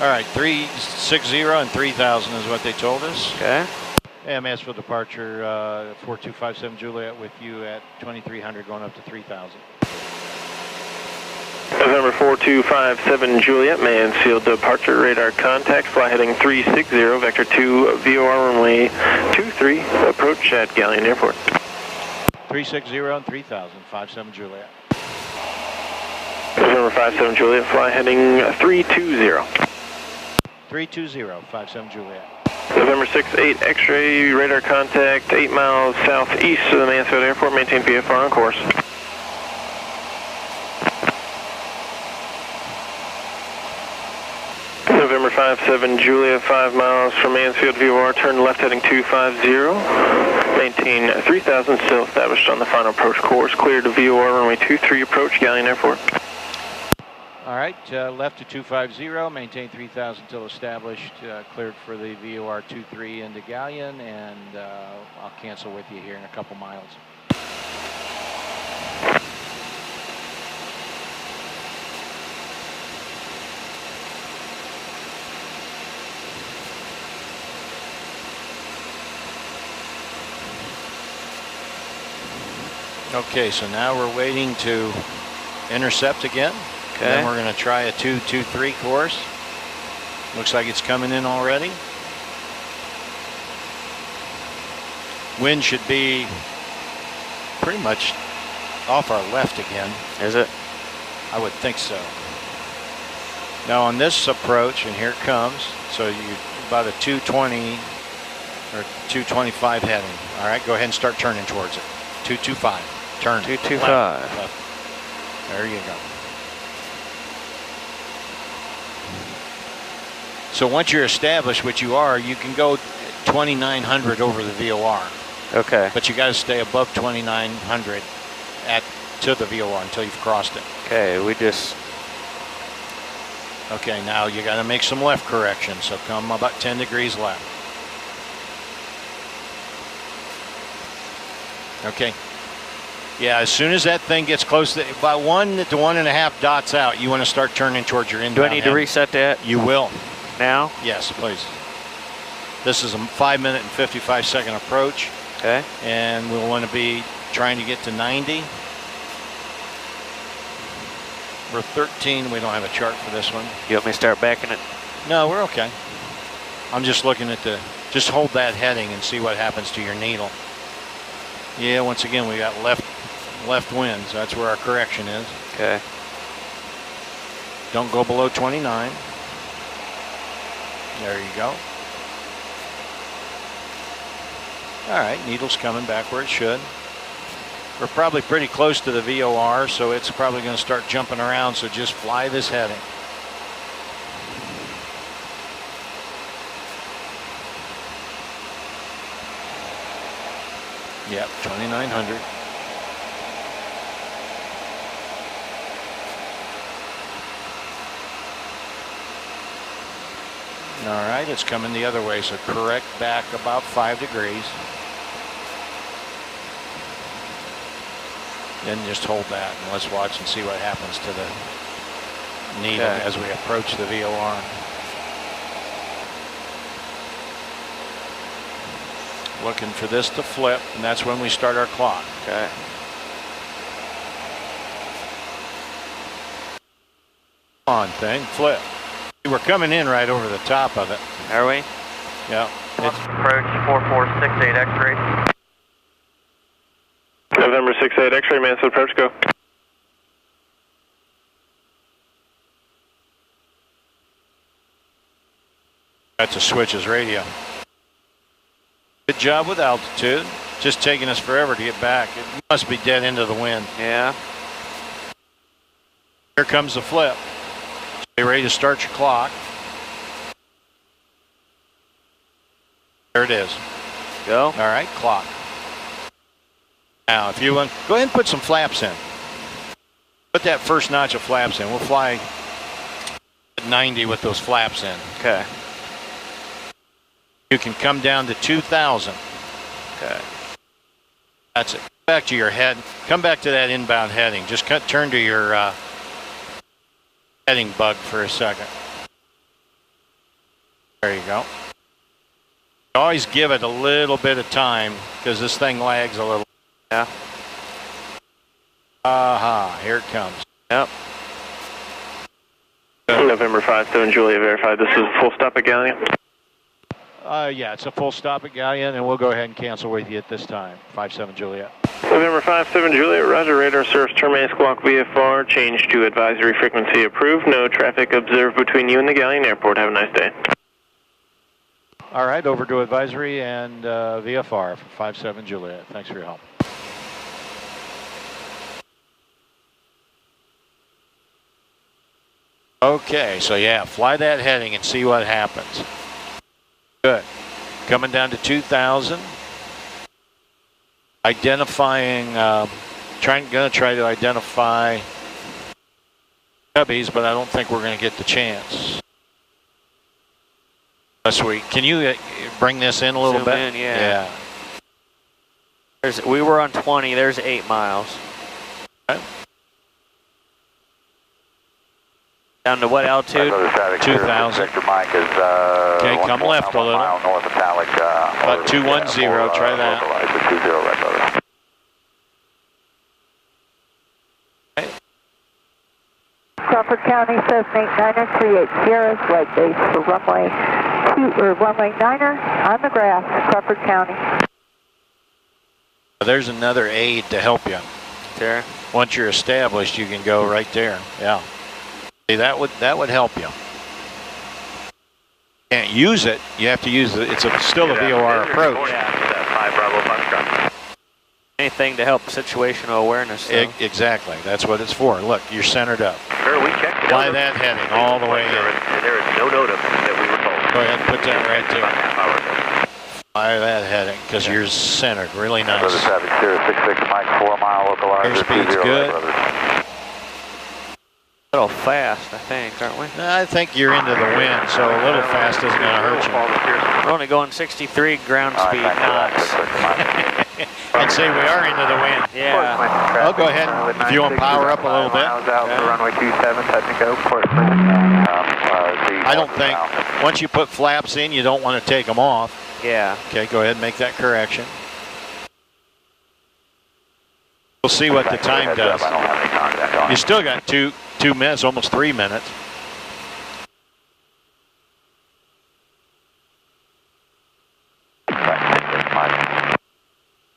All right, 360 and 3000 is what they told us. Okay. AMS for departure, 4257 Juliet with you at 2300 going up to 3000. November 4257 Juliet, Mansfield departure, radar contact, fly heading 360, vector 2, VOR runway 23, approach at Galleon Airport. 360 and 3000, 57 Juliet. November 57 Juliet, fly heading 320. 320, 57 Juliet. November 68 X-ray, radar contact 8 miles southeast of the Mansfield Airport, maintain VFR on course. November 57 Julia, 5 miles from Mansfield, VOR, turn left heading 250, maintain 3000, still established on the final approach course, clear to VOR, runway 23, approach Galleon Airport. All right, left to 250, maintain 3000 till established, cleared for the VOR 23 into Galleon, and I'll cancel with you here in a couple miles. Okay, so now we're waiting to intercept again. Okay. Then we're going to try a 223 course. Looks like it's coming in already. Wind should be pretty much off our left again. Is it? I would think so. Now on this approach, and here it comes, so you about a 220 or 225 heading. All right, go ahead and start turning towards it. 225. Turn. 225. Left. There you go. So once you're established, which you are, you can go 2900 over the VOR. Okay. But you got to stay above 2900 to the VOR until you've crossed it. Okay, we just... Okay, now you got to make some left corrections. So come about 10 degrees left. Okay. Yeah, as soon as that thing gets close to about 1 to 1.5 dots out, you want to start turning towards your inbound. Do I need to reset that? You will. Now? Yes, please. This is a 5-minute and 55-second approach. Okay. And we'll want to be trying to get to 90. We're 13. We don't have a chart for this one. You want me to start backing it? No, we're okay. I'm just looking at just hold that heading and see what happens to your needle. Yeah, once again, we got left wind, so that's where our correction is. Okay. Don't go below 29. There you go. All right, needle's coming back where it should. We're probably pretty close to the VOR, so it's probably going to start jumping around, so just fly this heading. Yep, 2900. All right, it's coming the other way, so correct back about 5 degrees. Then just hold that, and let's watch and see what happens to the needle as we approach the VOR. Looking for this to flip, and that's when we start our clock. Okay. On thing, flip. We're coming in right over the top of it. Are we? Yeah. Approach 4468 X-ray. November 68 X-ray, Mansfield approach, go. That's a switch's radio. Good job with altitude. Just taking us forever to get back. It must be dead into the wind. Yeah. Here comes the flip. Get ready to start your clock. There it is. Go. All right, clock. Now, if you want, go ahead and put some flaps in. Put that first notch of flaps in. We'll fly at 90 with those flaps in. Okay. You can come down to 2000. Okay. That's it. Back to your head. Come back to that inbound heading. Just turn to your heading bug for a second. There you go. Always give it a little bit of time because this thing lags a little. Yeah. Aha, here it comes. Yep. November 57 Julia verified this is a full stop at Galleon. Yeah, it's a full stop at Galleon, and we'll go ahead and cancel with you at this time. 57 Juliet. November 57 Juliet, roger, radar source terminates squawk VFR, change to advisory frequency approved, no traffic observed between you and the Galleon Airport. Have a nice day. All right, over to advisory and VFR for 57 Juliet. Thanks for your help. Okay, so yeah, fly that heading and see what happens. Good. Coming down to 2,000. Identifying, gonna try to identify cubbies, but I don't think we're gonna get the chance. Sweet. Can you bring this in a little Zoom bit? in, yeah. We were on 20, there's 8 miles. Okay. Down to what altitude? 2,000. Okay, come left a little. About 210, try that. Okay. Crawford County 789er 38 Sierra, flight base for runway 9er on the grass, Crawford County. There's another aid to help you. There. Once you're established, you can go right there. Yeah. See, that would help you. Can't use it. You have to use it. It's still a VOR approach. Anything to help situational awareness. Exactly. That's what it's for. Look, you're centered up. Fly that heading all the way in. There is no notice that we were told. Go ahead and put that right there. Fly that heading because you're centered. Really nice. Airspeed's good. A little fast, I think, aren't we? I think you're into the wind, so a little fast isn't going to hurt you. We're only going 63 ground speed knots. And see, we are into the wind. Yeah. I'll go ahead and, if you want to power up a little bit. I don't think, once you put flaps in, you don't want to take them off. Yeah. Okay, go ahead and make that correction. We'll see what the time does. You still got two minutes, almost 3 minutes.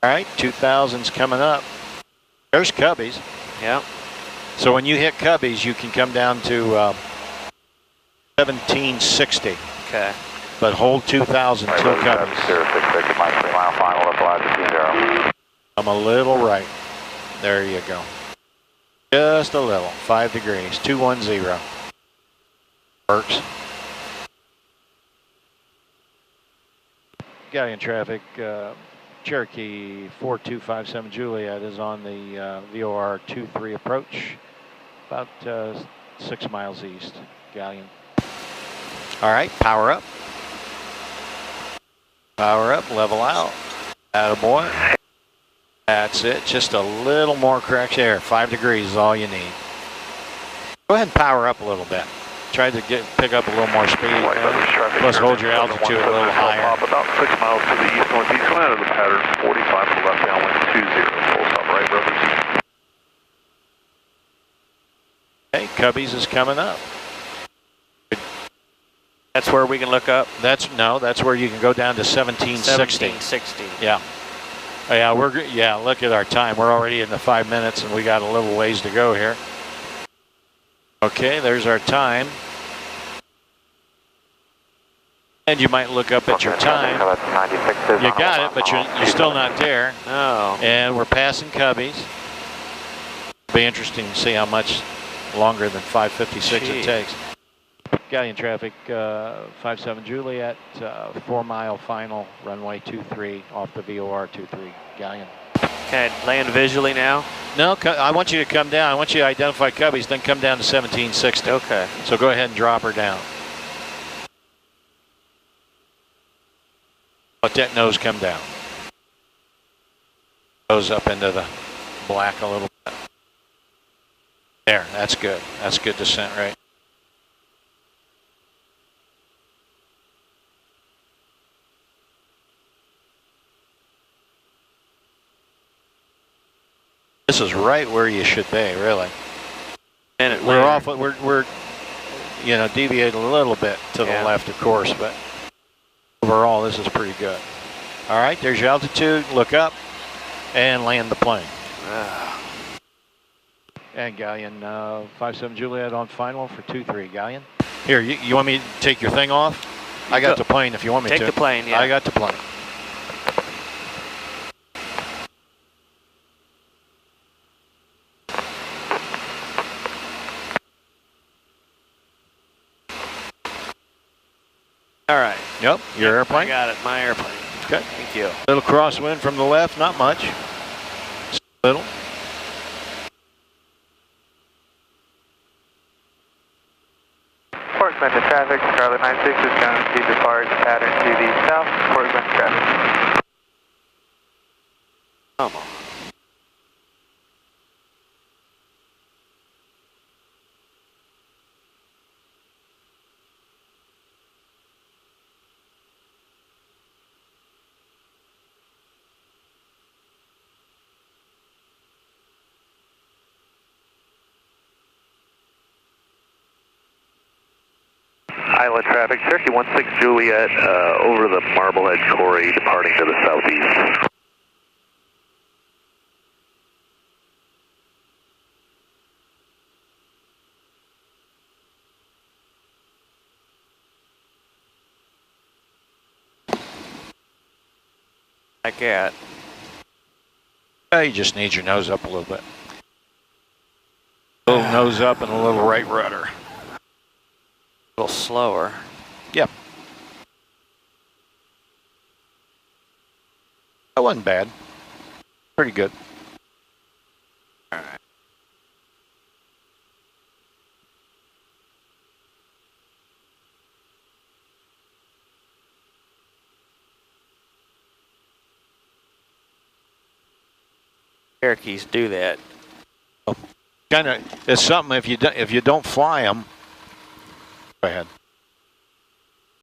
All right, 2,000's coming up. There's cubbies. Yeah. So when you hit cubbies, you can come down to 1760. Okay. But hold 2,000 till cubbies. I'm a little right. There you go. Just a little. 5 degrees. 210. Works. Galleon traffic. Cherokee 4257 Juliet is on the VOR 23 approach. About 6 miles east. Galleon. All right. Power up. Power up. Level out. Attaboy. That's it. Just a little more correction there. 5 degrees is all you need. Go ahead and power up a little bit. Try to pick up a little more speed. Plus hold your altitude a little higher. About 6 miles to the east northeast. Come out of the pattern. 45 to the left downwind 20. Full stop right, brothers. Okay, Cubbies is coming up. That's where we can look up. That's where you can go down to 1760. 1760. Yeah. Yeah, look at our time. We're already in the 5 minutes and we got a little ways to go here. Okay, there's our time. And you might look up at your time. You got it, but you're still not there. Oh. And we're passing Cubbies. Be interesting to see how much longer than 5:56 it takes. Galleon traffic, 57 Juliet, 4 mile final, runway 23 off the VOR 23, Galleon. Can I land visually now? No, I want you to come down. I want you to identify Cubbies, then come down to 1760. Okay. So go ahead and drop her down. Let that nose come down. Nose up into the black a little bit. There, that's good. That's good descent, right? This is right where you should be, really. And We're off. We're you know, deviated a little bit to the left, of course, but overall, this is pretty good. All right, there's your altitude. Look up and land the plane. And Galleon, 57 Juliet on final for 2-3. Galleon. Here, you want me to take your thing off? I got the plane if you want me to. Take the plane, yeah. I got the plane. All right. Yep, your airplane. I got it, my airplane. Okay. Thank you. Little crosswind from the left, not much. Just a little. Port Clinton traffic, Charlotte 96 is going to see departs pattern to the south, Port Clinton traffic. Come on. Isla traffic, Cherokee 16 Juliet, over the Marblehead Quarry, departing to the southeast. Back at. You just need your nose up a little bit. A little nose up and a little right rudder. A little slower. Yep. That wasn't bad. Pretty good. All right. Cherokees do that. Kind of, it's something if you don't fly them. Go ahead.